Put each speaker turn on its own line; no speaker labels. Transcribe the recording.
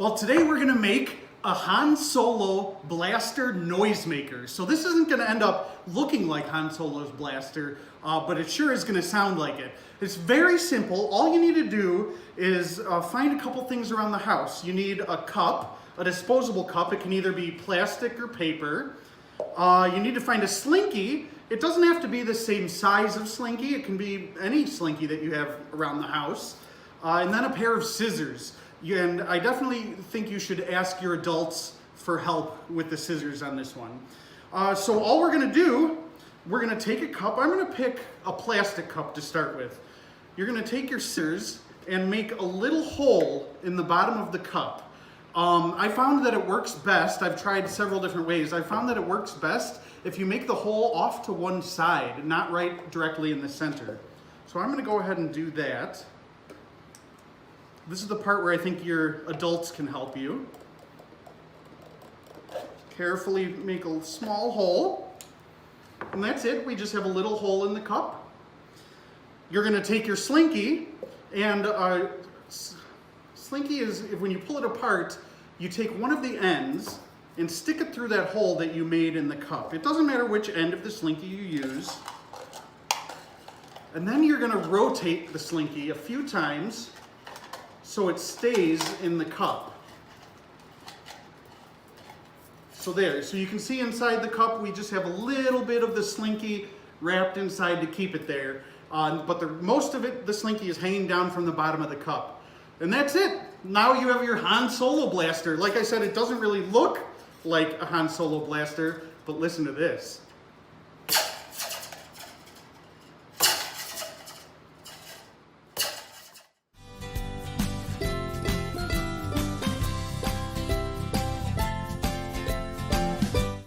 Well, today we're gonna make a Han Solo blaster noisemaker. So this isn't gonna end up looking like Han Solo's blaster, but it sure is gonna sound like it. It's very simple. All you need to do is find a couple things around the house. You need a cup, a disposable cup. It can either be plastic or paper. You need to find a slinky. It doesn't have to be the same size of slinky. It can be any slinky that you have around the house. And then a pair of scissors. And I definitely think you should ask your adults for help with the scissors on this one. So all we're gonna do, we're gonna take a cup. I'm gonna pick a plastic cup to start with. You're gonna take your scissors and make a little hole in the bottom of the cup. I found that it works best. I've tried several different ways. I found that it works best if you make the hole off to one side, not right directly in the center. So I'm gonna go ahead and do that. This is the part where I think your adults can help you. Carefully make a small hole. And that's it. We just have a little hole in the cup. You're going to take your slinky, and slinky is, when you pull it apart, you take one of the ends and stick it through that hole that you made in the cup. It doesn't matter which end of the slinky you use. And then you're going to rotate the slinky a few times so it stays in the cup. So there, so you can see inside the cup we just have a little bit of the slinky wrapped inside to keep it there. But most of it, the slinky is hanging down from the bottom of the cup. And that's it. Now you have your Han Solo blaster. Like I said, it doesn't really look like a Han Solo blaster, but listen to this.